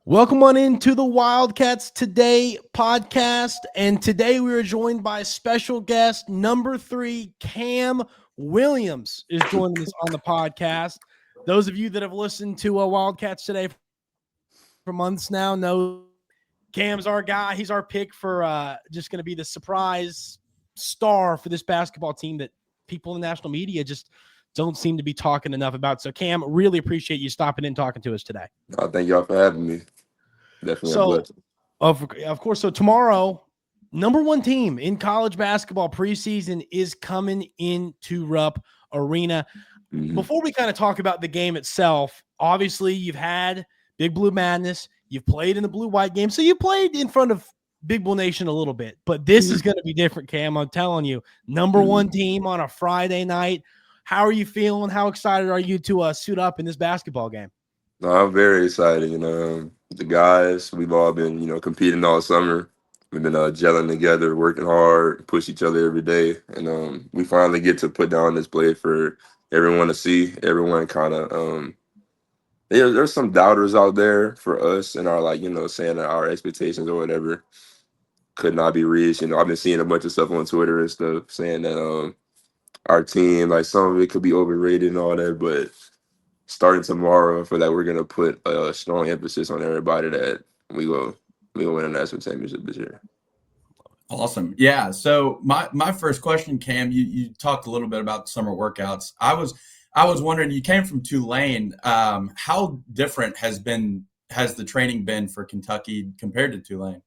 Welcome on into the Wildcats Today Podcast. And today we are joined by special guest number 3, Kam Williams is joining us on the podcast. Those of you that have listened to Wildcats Today for months now know Cam's our guy. He's our pick for just going to be the surprise star for this basketball team that people in the national media just don't seem to be talking enough about. So, Kam, really appreciate you stopping in and talking to us today. Thank y'all for having me. Definitely a blessing. Of course, so tomorrow, number 1 team in college basketball preseason is coming into Rupp Arena. Mm-hmm. Before we kind of talk about the game itself, obviously you've had Big Blue Madness. You've played in the Blue-White game. So you played in front of Big Blue Nation a little bit. But this is going to be different, Kam. I'm telling you. Number 1 team on a Friday night. How are you feeling? How excited are you to suit up in this basketball game? No, I'm very excited. The guys, we've all been, competing all summer. We've been gelling together, working hard, push each other every day. And we finally get to put down this play for everyone to see. Everyone kind of there's some doubters out there for us and our, saying that our expectations or whatever could not be reached. I've been seeing a bunch of stuff on Twitter and stuff saying that our team, some of it could be overrated and all that, but starting tomorrow, for that, we're gonna put a strong emphasis on everybody that we will win a national championship this year. Awesome. Yeah. So my first question, Kam, you talked a little bit about summer workouts. I was wondering, you came from Tulane. How different has the training been for Kentucky compared to Tulane?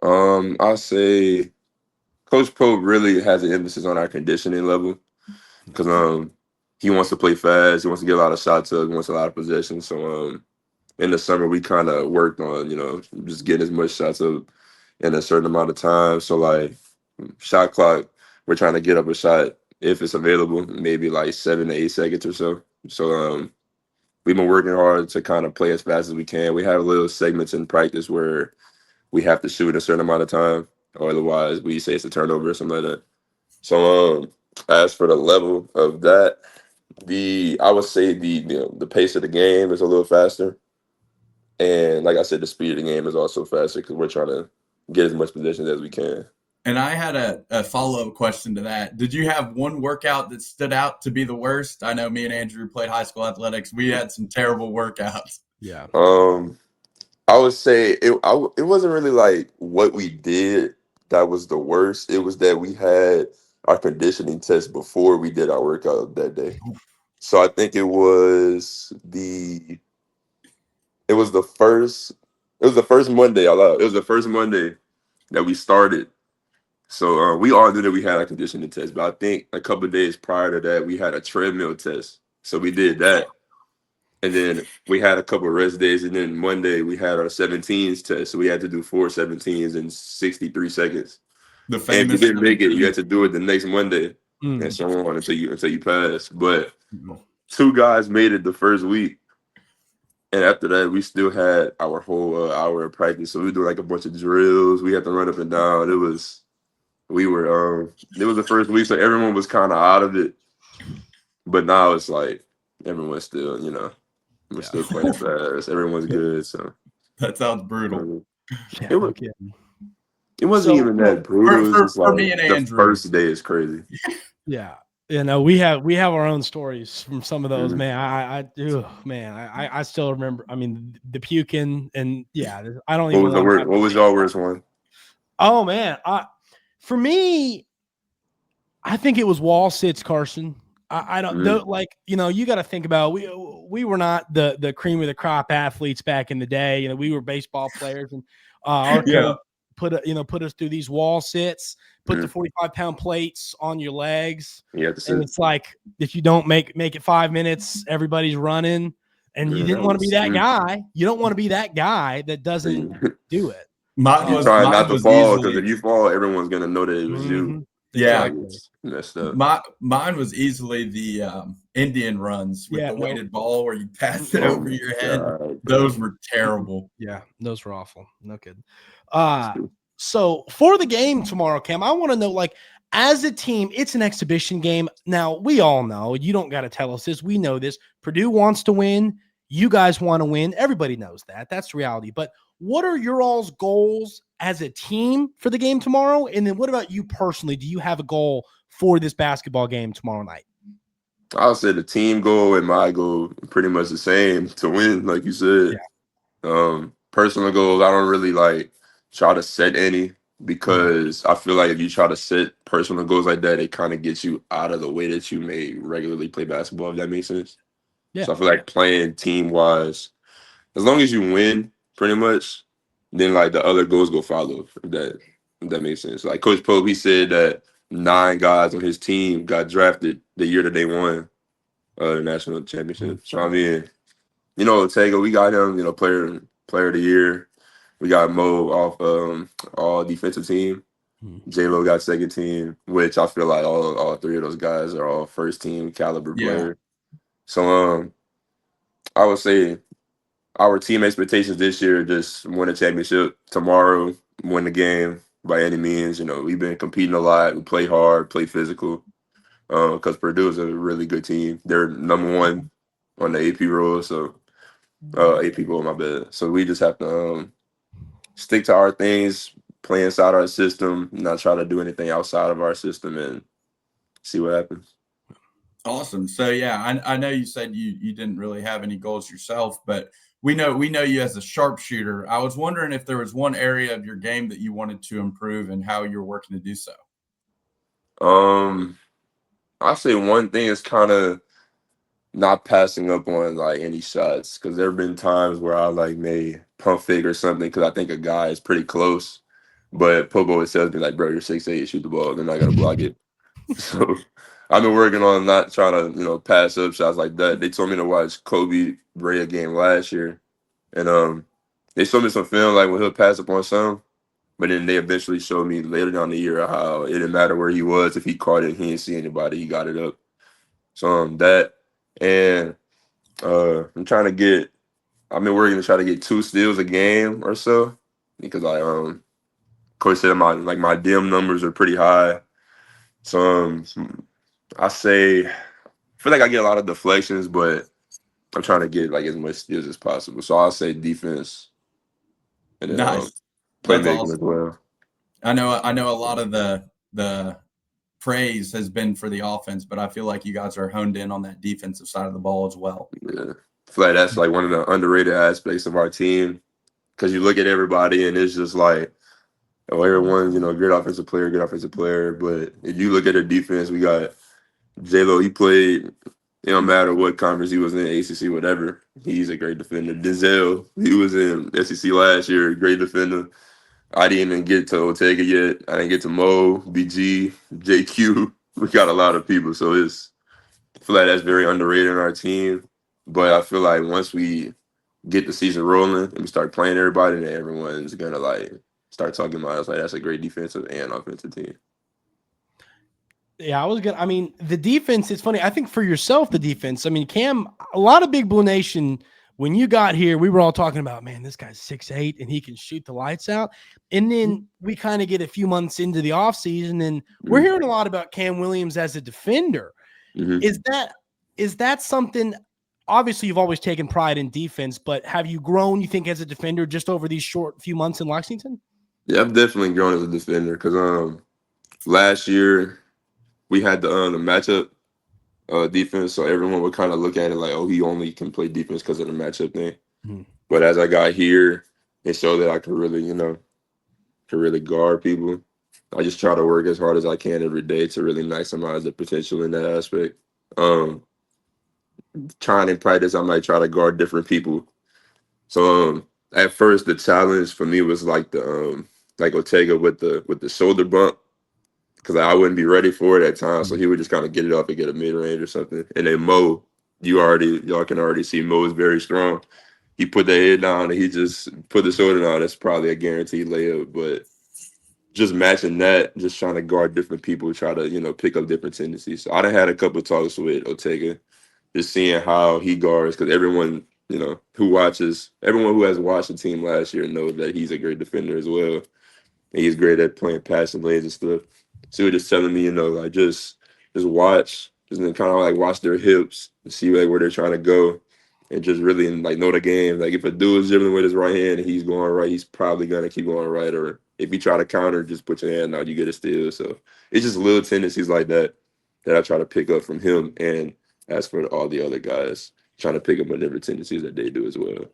I'll say Coach Pope really has an emphasis on our conditioning level because he wants to play fast. He wants to get a lot of shots up. He wants a lot of possession. So in the summer, we kind of worked on, just getting as much shots up in a certain amount of time. So, shot clock, we're trying to get up a shot if it's available, maybe 7 to 8 seconds or so. So we've been working hard to kind of play as fast as we can. We have little segments in practice where we have to shoot a certain amount of time, or otherwise we say it's a turnover or something like that. So as for the level of that, I would say the pace of the game is a little faster, and like I said, the speed of the game is also faster because we're trying to get as much possession as we can. And I had a follow-up question to that. Did you have one workout that stood out to be the worst? I know me and Andrew played high school athletics. We had some terrible workouts. Yeah. I would say it wasn't really what we did that was the worst. It was that we had our conditioning test before we did our workout that day. So I think it was the first Monday. It was the first Monday that we started. So we all knew that we had a conditioning test, but I think a couple of days prior to that, we had a treadmill test. So we did that. And then we had a couple of rest days, and then Monday we had our 17s test. So we had to do 4 17s in 63 seconds. And if you didn't make it, you had to do it the next Monday, and so on until you pass. But 2 guys made it the first week, and after that, we still had our whole hour of practice. So we do a bunch of drills. We had to run up and down. It was the first week, so everyone was kind of out of it. But now it's everyone's still, we're still playing fast. Everyone's good. So that sounds brutal. It wasn't even that brutal. It was just for me and Andrew, the first day is crazy. Yeah. We have our own stories from some of those, man. I still remember. I mean, the puking and I don't even. What was your worst one? Oh man, for me, I think it was wall sits, Carson. I don't know, you got to think about we were not the cream of the crop athletes back in the day. We were baseball players, and our coach put us through these wall sits, put the 45-pound plates on your legs, and it's if you don't make it 5 minutes, everybody's running, and you didn't want to be that guy. You don't want to be that guy that doesn't do it. You're trying not to fall, because if you fall, everyone's gonna know that it was you. Yeah, messed up. Mine was easily the Indian runs with the weighted ball where you pass it over your head. God, those were terrible. Yeah, those were awful. No kidding. So for the game tomorrow, Kam, I want to know, as a team, it's an exhibition game. Now, we all know, you don't got to tell us this. We know this. Purdue wants to win. You guys want to win. Everybody knows that. That's the reality. But what are your all's goals as a team for the game tomorrow? And then what about you personally? Do you have a goal for this basketball game tomorrow night? I'll say the team goal and my goal are pretty much the same, to win, like you said. Personal goals, I don't really like try to set any, because I feel like if you try to set personal goals like that, it kind of gets you out of the way that you may regularly play basketball, if that makes sense. Yeah. So I feel like playing team-wise, as long as you win, pretty much, then like the other goals go follow, if that makes sense. Like Coach Pope, he said that 9 guys on his team got drafted the year that they won the national championship. So I mean, Ortega, we got him, player of the year. We got Mo off all defensive team. J-Lo got second team, which I feel like all 3 of those guys are all first team caliber player. So I would say our team expectations this year, just win a championship tomorrow, win the game by any means. We've been competing a lot. We play hard, play physical, because Purdue is a really good team. They're number 1 on the AP roll, so AP roll, my bad. So we just have to stick to our things, play inside our system, not try to do anything outside of our system, and see what happens. Awesome. So yeah, I know you said you didn't really have any goals yourself, but we know you as a sharpshooter. I was wondering if there was one area of your game that you wanted to improve and how you're working to do so. I say one thing is kind of not passing up on like any shots, because there have been times where I like may pump fake or something because I think a guy is pretty close, but Popo always tells me like, bro, you're 6'8", shoot the ball, they're not gonna block it. So I've been working on not trying to pass up shots like that. They told me to watch Kobe Brea game last year, and they showed me some film like when he'll pass up on some, but then they eventually showed me later down the year how it didn't matter where he was. If he caught it, he didn't see anybody, he got it up. So that, and I've been working to try to get 2 steals a game or so, because Coach said my dim numbers are pretty high. So I feel like I get a lot of deflections, but I'm trying to get like as much steals as possible. So I'll say defense, and then Nice. playmaking Awesome as well. I know a lot of the praise has been for the offense, but I feel like you guys are honed in on that defensive side of the ball as well. Yeah, I feel like that's like one of the underrated aspects of our team, because you look at everybody and it's just like, everyone's good offensive player. But if you look at their defense, we got J-Lo. He played, it don't matter what conference he was in, ACC, whatever. He's a great defender. Denzel, he was in SEC last year, great defender. I didn't even get to Ortega yet. I didn't get to Mo, BG, JQ. We got a lot of people, so I feel like that's very underrated in our team. But I feel like once we get the season rolling and we start playing everybody, then everyone's gonna like start talking about us like that's a great defensive and offensive team. Yeah, the defense, it's funny. I think for yourself, the defense, Cam, a lot of Big Blue Nation, when you got here, we were all talking about, man, this guy's 6'8" and he can shoot the lights out. And then we kind of get a few months into the offseason and we're hearing a lot about Kam Williams as a defender. Is that something, obviously you've always taken pride in defense, but have you grown, you think, as a defender just over these short few months in Lexington? Yeah, I've definitely grown as a defender, because last year we had the matchup defense, so everyone would kind of look at it like, oh, he only can play defense because of the matchup thing. But as I got here, it showed that I could really guard people. I just try to work as hard as I can every day to really maximize the potential in that aspect. Trying in practice, I might try to guard different people. So at first, the challenge for me was like the like Ortega with the shoulder bump, because I wouldn't be ready for it at times. So he would just kind of get it up and get a mid range or something. And then Mo, y'all can already see Mo is very strong. He put the head down and he just put the shoulder down. That's probably a guaranteed layup. But just matching that, just trying to guard different people, try to pick up different tendencies. So I done had a couple of talks with Ortega, just seeing how he guards, because everyone who has watched the team last year knows that he's a great defender as well. And he's great at playing passing lanes and stuff. So he was just telling me, like just watch, just kind of like watch their hips and see like where they're trying to go. and just really like know the game. Like if a dude is dribbling with his right hand and he's going right, he's probably gonna keep going right. Or if you try to counter, just put your hand out, you get a steal. So it's just little tendencies like that I try to pick up from him. And as for all the other guys, trying to pick up on different tendencies that they do as well.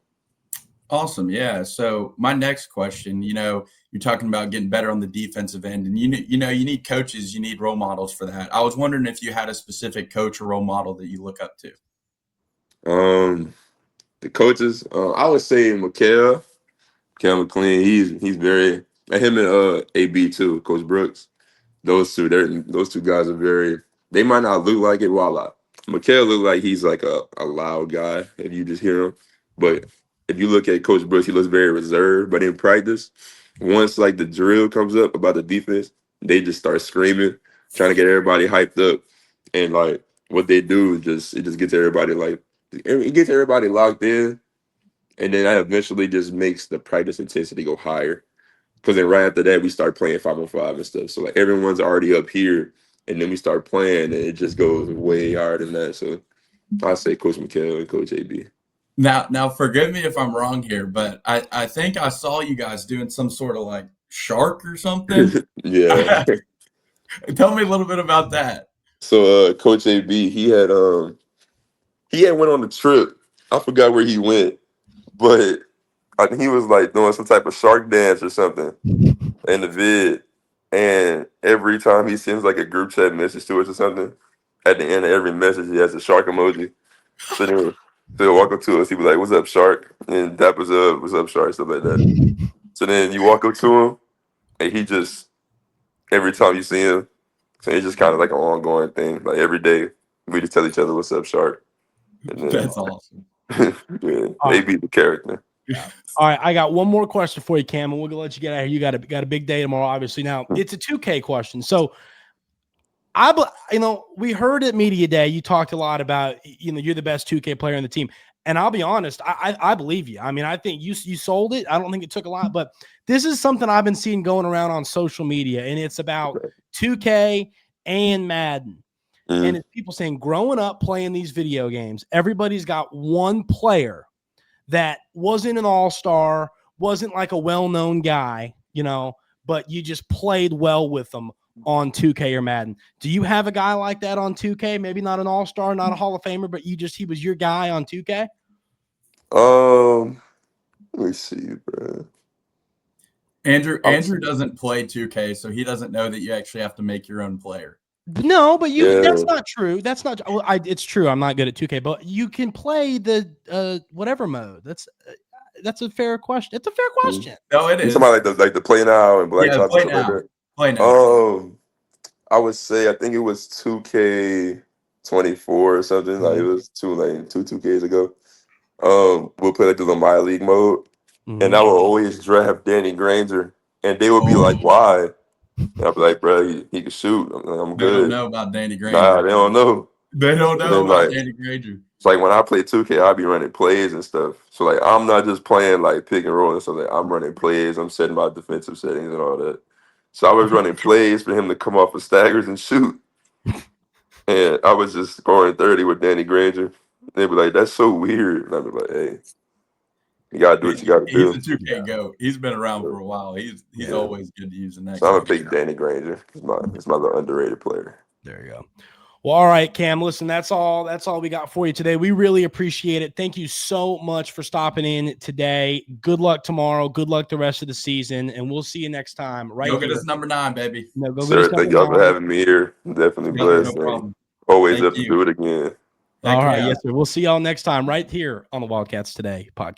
Awesome. Yeah. So my next question, you're talking about getting better on the defensive end, and you need coaches, you need role models for that. I was wondering if you had a specific coach or role model that you look up to. The coaches, I would say Cal McLean. He's very, and him and AB too, Coach Brooks. Those two guys are very. They might not look like it. Well, Mikhail look like he's like a loud guy if you just hear him, but if you look at Coach Brooks, he looks very reserved. But in practice, once like the drill comes up about the defense, they just start screaming, trying to get everybody hyped up. And like what they do is it just gets everybody locked in. And then that eventually just makes the practice intensity go higher. Because then right after that, we start playing 5-on-5 and stuff. So like everyone's already up here, and then we start playing, and it just goes way higher than that. So I say Coach McHale and Coach AB. Now, forgive me if I'm wrong here, but I think I saw you guys doing some sort of like shark or something. Yeah. Tell me a little bit about that. So Coach AB, he had went on a trip. I forgot where he went, but I think he was like doing some type of shark dance or something in the vid. And every time he sends like a group chat message to us or something, at the end of every message he has a shark emoji. So then he'll walk up to us, he'd be like, "What's up, shark?" And dap us up, "What's up, shark?" Stuff like that. So then you walk up to him, and he just, every time you see him, so it's just kind of like an ongoing thing. Like every day, we just tell each other, "What's up, shark?" And then, that's awesome. Yeah, they be the character. Yeah. All right, I got one more question for you, Cam, and we're gonna let you get out of here. You got a big day tomorrow, obviously. Now it's a 2K question. So we heard at Media Day, you talked a lot about, you're the best 2K player on the team. And I'll be honest, I believe you. I mean, I think you sold it. I don't think it took a lot, but this is something I've been seeing going around on social media, and it's about 2K and Madden. Mm. And it's people saying, growing up playing these video games, everybody's got one player that wasn't an all-star, wasn't like a well-known guy, but you just played well with them on 2K or Madden. Do you have a guy like that on 2K? Maybe not an all-star, not a Hall of Famer, but he was your guy on 2K? Let me see, bro. Andrew doesn't play 2K, so he doesn't know that you actually have to make your own player. No, but that's not true. That's not it's true. I'm not good at 2K, but you can play the whatever mode. That's a fair question. It's a fair question. No, it is. Somebody like the play now and black top play and now. Like that. Play now. I would say I think it was 2K24 or something. Like it was 2Ks ago. We'll play like the Lamar League mode, and I will always draft Danny Granger, and they would be like, "Why?" And I'd be like, "Bro, he can shoot. I'm good." They don't know about Danny Granger. Nah, they don't know. They don't know about Danny Granger. It's like when I play 2K, I'll be running plays and stuff. So like I'm not just playing like pick and roll and stuff. Like I'm running plays. I'm setting my defensive settings and all that. So I was running plays for him to come off of staggers and shoot. And I was just scoring 30 with Danny Granger. They'd be like, "That's so weird." And I'd be like, "Hey, you gotta do what you gotta do." He's a 2K goat. He's been around for a while. He's always good to use the next. So I'm a big Danny Granger. He's my little underrated player. There you go. Well, all right, Cam, listen, that's all we got for you today. We really appreciate it. Thank you so much for stopping in today. Good luck tomorrow. Good luck the rest of the season, and we'll see you next time. Go get us number 9, baby. No, go Sir, thank y'all for having me here. Definitely blessed. No problem. Always have to do it again. All right, yes, sir. We'll see y'all next time right here on the Wildcats Today podcast.